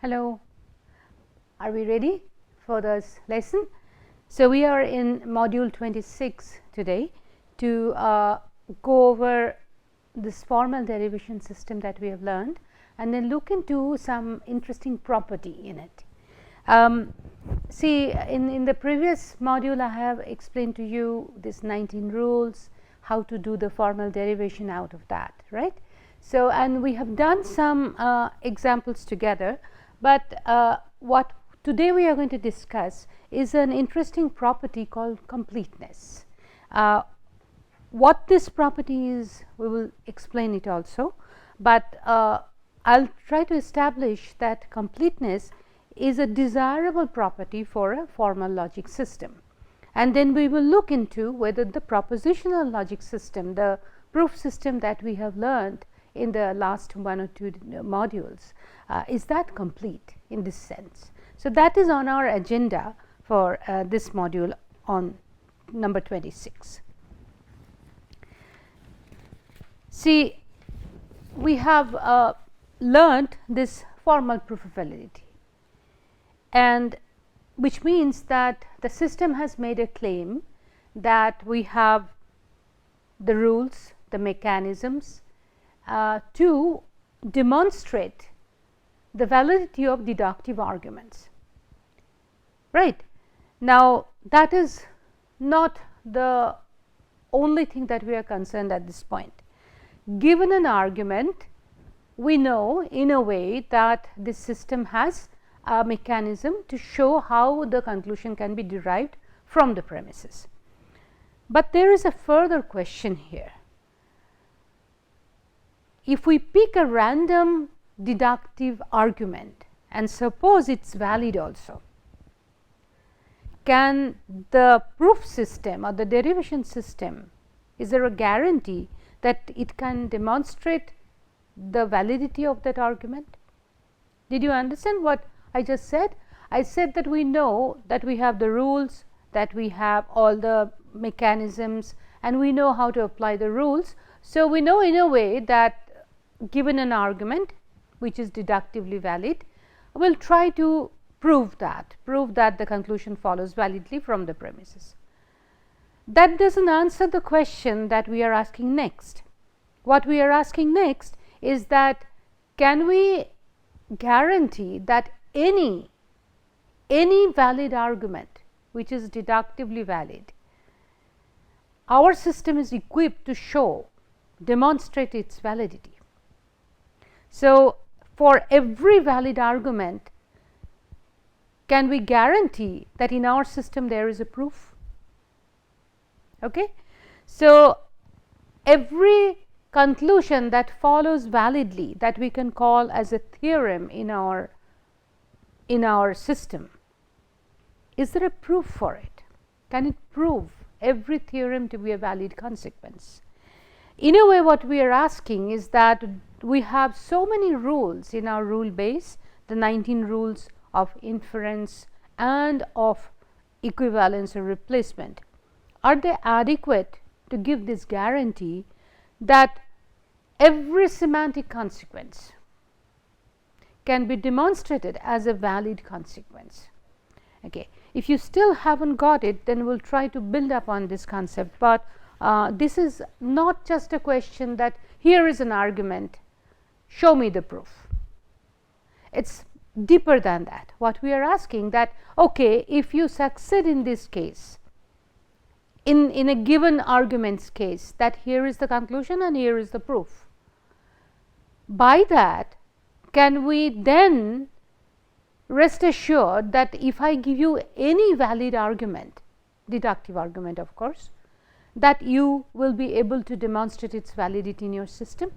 Hello, are we ready for this lesson? So, we are in module 26 today to go over this formal derivation system that we have learned and then look into some interesting property in it. See, in the previous module I have explained to you this 19 rules, how to do the formal derivation out of that, right. So, and we have done some examples together, but what today we are going to discuss is an interesting property called completeness. What this property is, we will explain it also, but I'll try to establish that completeness is a desirable property for a formal logic system. And then we will look into whether the propositional logic system, the proof system that we have learned in the last one or two modules, is that complete in this sense. So, that is on our agenda for this module on number 26. See, we have learned this formal proof of validity, and which means that the system has made a claim that we have the rules, the mechanisms to demonstrate the validity of deductive arguments, right. Now, that is not the only thing that we are concerned at this point. Given an argument, we know in a way that this system has a mechanism to show how the conclusion can be derived from the premises. But there is a further question here. If we pick a random deductive argument and suppose it is valid also, can the proof system or the derivation system, is there a guarantee that it can demonstrate the validity of that argument? Did you understand what I just said? I said that we know that we have the rules, that we have all the mechanisms, and we know how to apply the rules. So, we know in a way that given an argument which is deductively valid, we will try to prove that the conclusion follows validly from the premises. That does not answer the question that we are asking next. What we are asking next is that can we guarantee that any valid argument which is deductively valid, our system is equipped to show, demonstrate its validity. So, for every valid argument, can we guarantee that in our system there is a proof? Okay. So, every conclusion that follows validly, that we can call as a theorem in our system, is there a proof for it? Can it prove every theorem to be a valid consequence? In a way, what we are asking is that we have so many rules in our rule base, the 19 rules of inference and of equivalence or replacement. Are they adequate to give this guarantee that every semantic consequence can be demonstrated as a valid consequence? Okay. If you still haven't got it, then we will try to build up on this concept, but this is not just a question that here is an argument, show me the proof. It is deeper than that. What we are asking that, okay, if you succeed in this case, in a given argument's case, that here is the conclusion and here is the proof. By that, can we then rest assured that if I give you any valid argument, deductive argument of course, that you will be able to demonstrate its validity in your system?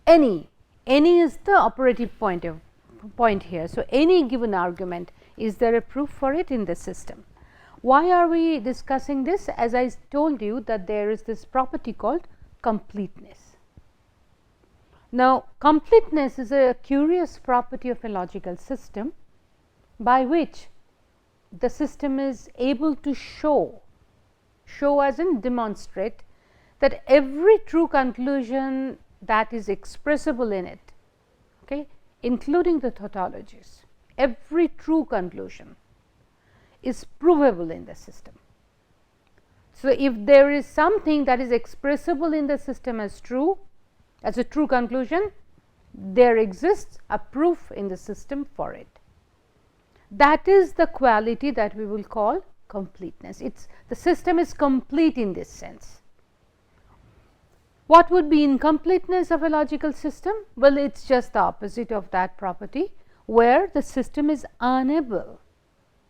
Any is the operative point here. So, any given argument, is there a proof for it in the system? Why are we discussing this? As I told you that there is this property called completeness. Now, completeness is a curious property of a logical system by which the system is able to show as in demonstrate that every true conclusion that is expressible in it, okay, including the tautologies, every true conclusion is provable in the system. So, if there is something that is expressible in the system as true, as a true conclusion, there exists a proof in the system for it. That is the quality that we will call completeness. The system is complete in this sense. What would be incompleteness of a logical system? Well, it is just the opposite of that property, where the system is unable.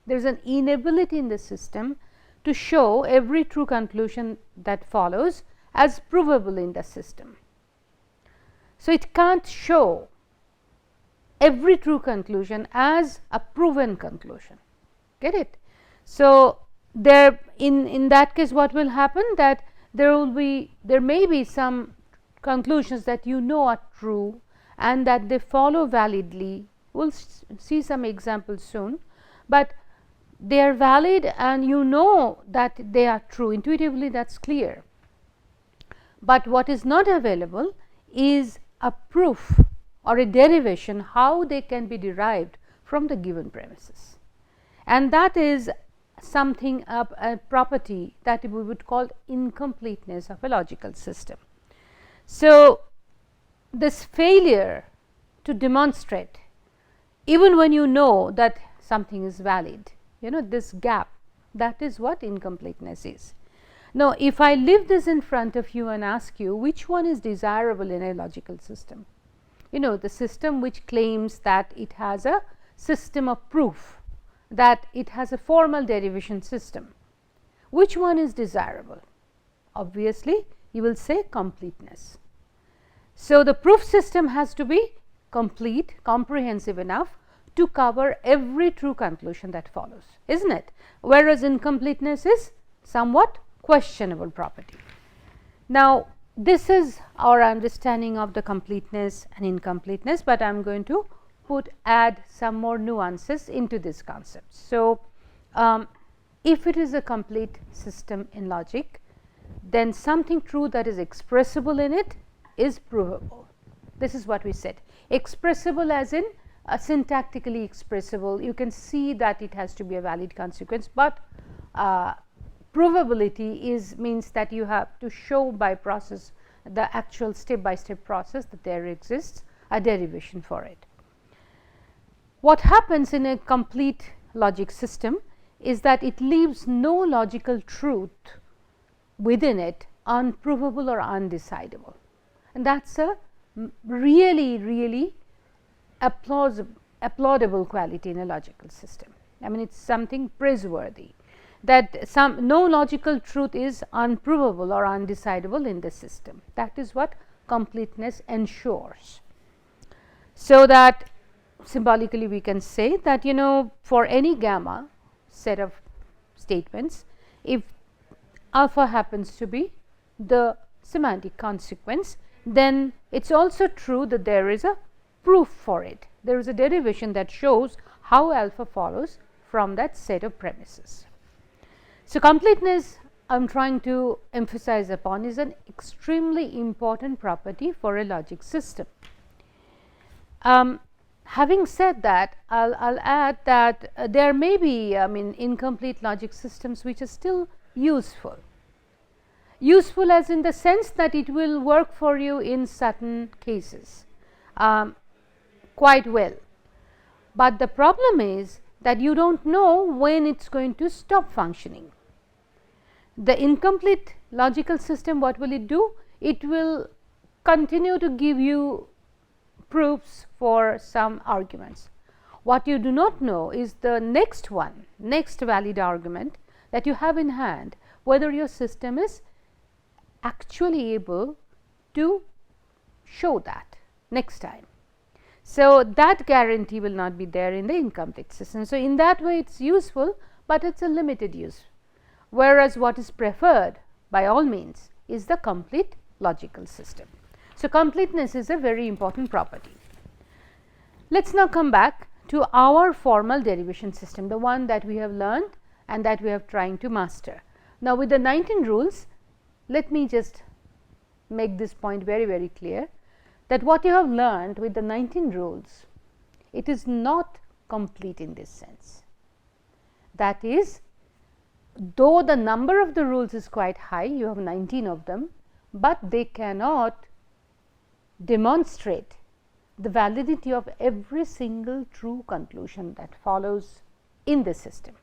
There is an inability in the system to show every true conclusion that follows as provable in the system. So, it cannot show every true conclusion as a proven conclusion. Get it? So, there in that case what will happen, that there may be some conclusions that you know are true and that they follow validly. We will see some examples soon, but they are valid and you know that they are true, intuitively that is clear. But what is not available is a proof or a derivation how they can be derived from the given premises, and that is something, a property that we would call incompleteness of a logical system. So, this failure to demonstrate, even when you know that something is valid, this gap, that is what incompleteness is. Now, if I leave this in front of you and ask you which one is desirable in a logical system, the system which claims that it has a system of proof, that it has a formal derivation system, which one is desirable? Obviously, you will say completeness. So, the proof system has to be complete, comprehensive enough to cover every true conclusion that follows, is not it? Whereas, incompleteness is somewhat questionable property. Now, this is our understanding of the completeness and incompleteness, but I am going to add some more nuances into this concept. So, if it is a complete system in logic, then something true that is expressible in it is provable. This is what we said, expressible as in syntactically expressible. You can see that it has to be a valid consequence, but provability means that you have to show by process, the actual step by step process, that there exists a derivation for it. What happens in a complete logic system is that it leaves no logical truth within it unprovable or undecidable, and that is a really applaudable quality in a logical system. I mean, it is something praiseworthy, that no logical truth is unprovable or undecidable in the system. That is what completeness ensures. So, that symbolically we can say that for any gamma set of statements, if alpha happens to be the semantic consequence, then it is also true that there is a proof for it. There is a derivation that shows how alpha follows from that set of premises. So, completeness, I am trying to emphasize upon, is an extremely important property for a logic system. Having said that, I will add that there may be, incomplete logic systems which are still useful. Useful as in the sense that it will work for you in certain cases quite well, but the problem is that you do not know when it is going to stop functioning. The incomplete logical system, what will it do? It will continue to give you proofs for some arguments. What you do not know is the next valid argument that you have in hand, whether your system is actually able to show that next time. So, that guarantee will not be there in the incomplete system. So, in that way it is useful, but it is a limited use, whereas what is preferred by all means is the complete logical system. So, completeness is a very important property. Let us now come back to our formal derivation system, the one that we have learned and that we are trying to master. Now, with the 19 rules, let me just make this point very clear, that what you have learned with the 19 rules it is not complete in this sense. That is, though the number of the rules is quite high, you have 19 of them, but they cannot demonstrate the validity of every single true conclusion that follows in the system.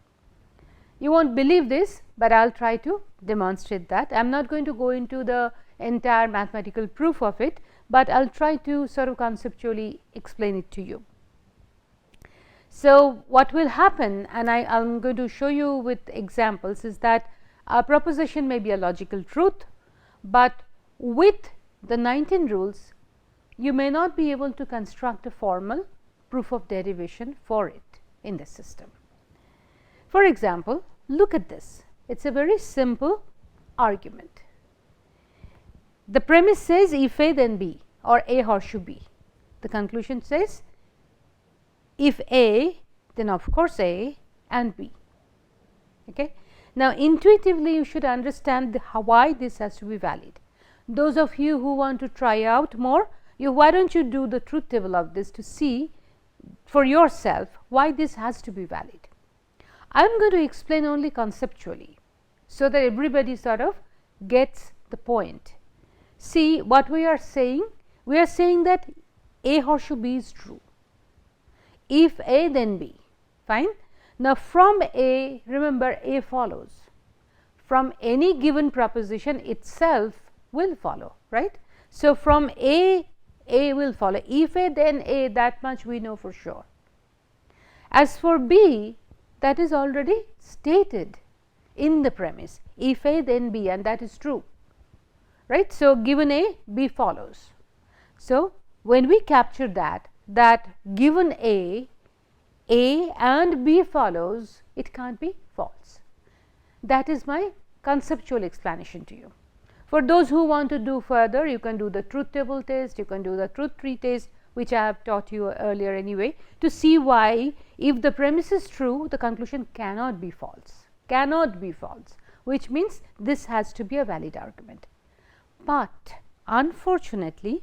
You won't believe this, but I will try to demonstrate that. I am not going to go into the entire mathematical proof of it, but I will try to sort of conceptually explain it to you. So, what will happen, and I am going to show you with examples, is that a proposition may be a logical truth, but with the 19 rules you may not be able to construct a formal proof of derivation for it in the system. For example, look at this. It is a very simple argument. The premise says if A then B, or A horseshoe B. The conclusion says if A, then of course A and B. Okay. Now, intuitively you should understand why this has to be valid. Those of you who want to try out more, why don't you do the truth table of this to see for yourself why this has to be valid. I am going to explain only conceptually, so that everybody sort of gets the point. See what we are saying. We are saying that A horseshoe B is true. If A then B, fine. Now, from A, remember A follows. From any given proposition itself will follow, right. So, from A will follow. If A then A, that much we know for sure. As for B, that is already stated in the premise, if A then B, and that is true, right. So, given A, B follows. So, when we capture that given A and B follows, it can't be false. That is my conceptual explanation to you. For those who want to do further, you can do the truth table test, you can do the truth tree test, which I have taught you earlier anyway, to see why if the premise is true, the conclusion cannot be false, which means this has to be a valid argument. But unfortunately,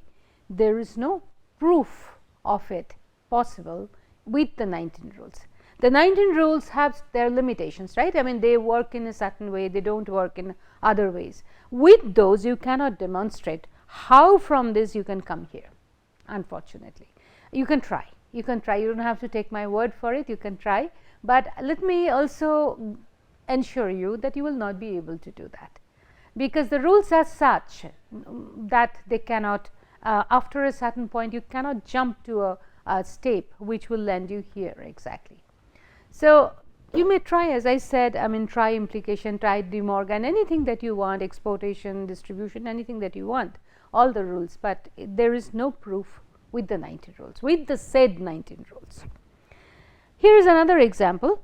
there is no proof of it possible with the 19 rules. The 19 rules have their limitations, right. I mean, they work in a certain way, they do not work in other ways. With those, you cannot demonstrate how from this you can come here, unfortunately. You can try, you do not have to take my word for it, you can try, but let me also ensure you that you will not be able to do that, because the rules are such that they cannot, after a certain point you cannot jump to a step which will land you here exactly. So, you may try, as I said, I mean, try implication, try De Morgan, anything that you want, exportation, distribution, anything that you want, all the rules, but there is no proof with the 19 rules, with the said 19 rules. Here is another example,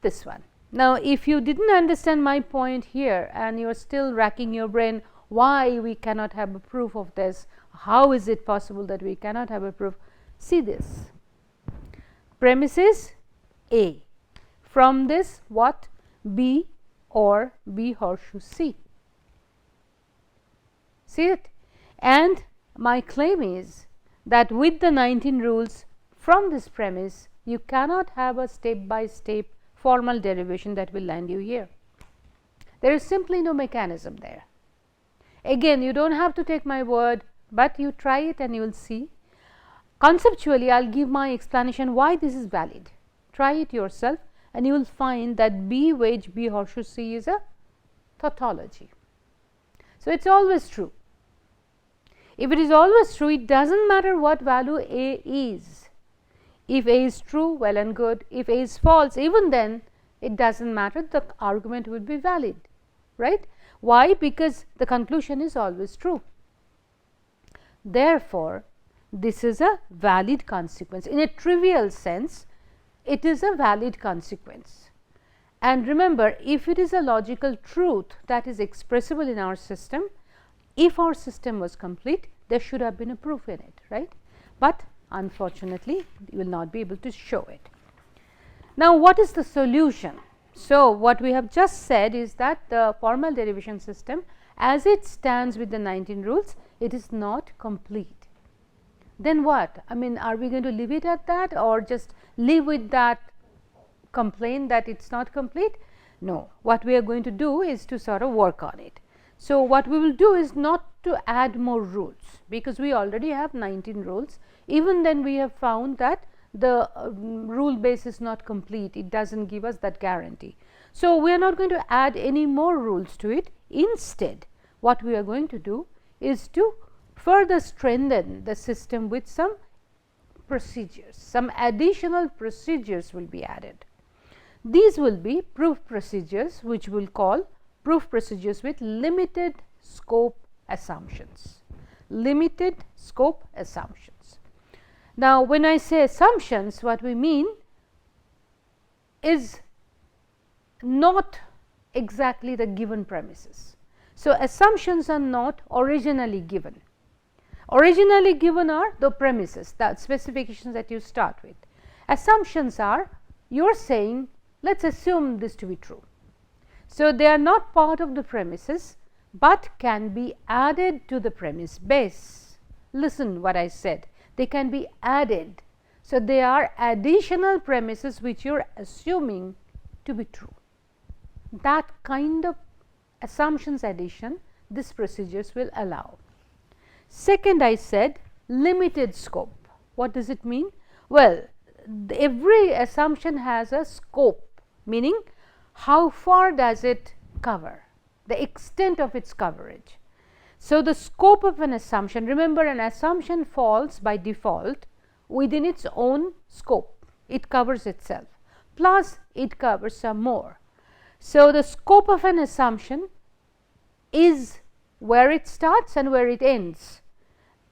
this one. Now, if you did not understand my point here and you are still racking your brain why we cannot have a proof of this, how is it possible that we cannot have a proof, see this. Premise is A. From this, what? B or B horseshoe C. See it? And my claim is that with the 19 rules, from this premise, you cannot have a step by step formal derivation that will land you here. There is simply no mechanism there. Again, you do not have to take my word, but you try it and you will see. Conceptually, I will give my explanation why this is valid. Try it yourself and you will find that B wedge B horseshoe C is a tautology. So, it is always true. If it is always true, it does not matter what value A is. If A is true, well and good. If A is false, even then it does not matter, the argument would be valid, right. Why? Because the conclusion is always true. Therefore, this is a valid consequence. In a trivial sense, it is a valid consequence. And remember, if it is a logical truth that is expressible in our system, if our system was complete, there should have been a proof in it, right. But unfortunately, you will not be able to show it. Now, what is the solution? So, what we have just said is that the formal derivation system as it stands with the 19 rules, it is not complete. then what? I mean, are we going to leave it at that, or just live with that complaint that it's not complete? No, what we are going to do is to sort of work on it. So, what we will do is not to add more rules, because we already have 19 rules. Even then we have found that the rule base is not complete, it does not give us that guarantee. So, we are not going to add any more rules to it. Instead, what we are going to do is to further strengthen the system with some procedures. Some additional procedures will be added. These will be proof procedures, which we will call proof procedures with limited scope assumptions. Limited scope assumptions. Now, when I say assumptions, what we mean is not exactly the given premises. So, assumptions are not originally given. Originally given are the premises, the specifications that you start with. Assumptions are, you are saying, let us assume this to be true. So, they are not part of the premises, but can be added to the premise base. Listen what I said, they can be added. So, they are additional premises which you are assuming to be true. That kind of assumptions addition these procedures will allow. Second, I said limited scope. What does it mean? Well, every assumption has a scope, meaning how far does it cover, the extent of its coverage. So, the scope of an assumption, remember, an assumption falls by default within its own scope, it covers itself, plus it covers some more. So, the scope of an assumption is where it starts and where it ends.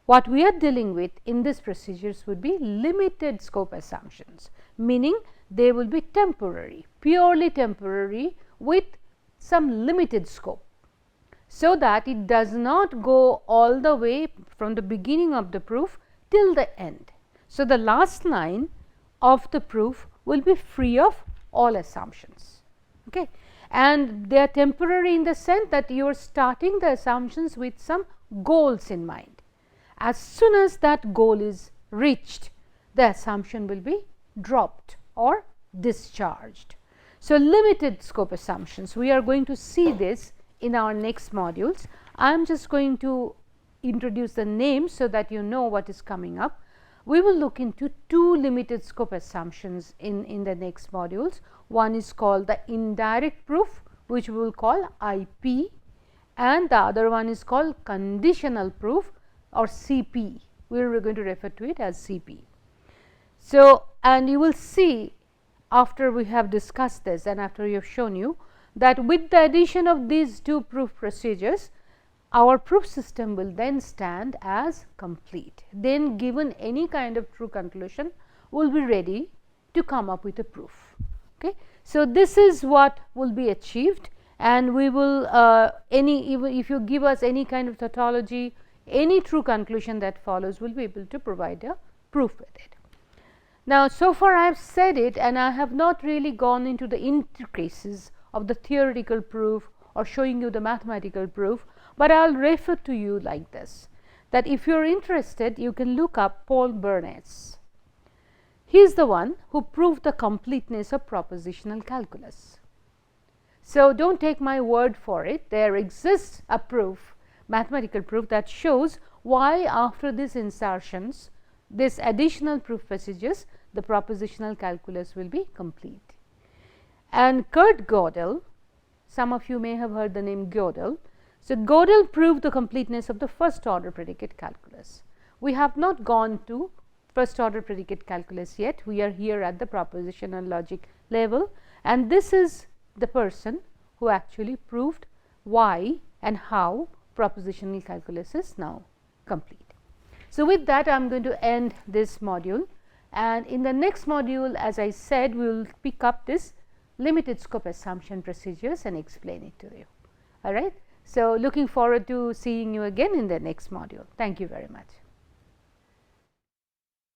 What we are dealing with in these procedures would be limited scope assumptions, meaning they will be temporary, purely temporary, with some limited scope, so that it does not go all the way from the beginning of the proof till the end. So, the last line of the proof will be free of all assumptions. Okay. And they are temporary in the sense that you are starting the assumptions with some goals in mind. As soon as that goal is reached, the assumption will be dropped or discharged. So, limited scope assumptions, we are going to see this in our next modules. I am just going to introduce the names so that you know what is coming up. We will look into two limited scope assumptions in the next modules. One is called the indirect proof, which we will call IP, and the other one is called conditional proof or CP. We are going to refer to it as CP. So, and you will see after we have discussed this and after we have shown you that with the addition of these two proof procedures, our proof system will then stand as complete. Then given any kind of true conclusion, we will be ready to come up with a proof. Okay. So, this is what will be achieved, and we will even if you give us any kind of tautology, any true conclusion that follows, we will be able to provide a proof with it. Now, so far I have said it, and I have not really gone into the intricacies of the theoretical proof or showing you the mathematical proof, but I will refer to you like this, that if you are interested, you can look up Paul Bernays. He is the one who proved the completeness of propositional calculus. So, do not take my word for it, there exists a proof, mathematical proof, that shows why after these insertions, this additional proof procedures, the propositional calculus will be complete. And Kurt Gödel, some of you may have heard the name Gödel. So, Gödel proved the completeness of the first order predicate calculus. We have not gone to first order predicate calculus yet, we are here at the propositional logic level, and this is the person who actually proved why and how propositional calculus is now complete. So, with that I am going to end this module, and in the next module, as I said, we will pick up this limited scope assumption procedures and explain it to you. All right. So, looking forward to seeing you again in the next module. Thank you very much.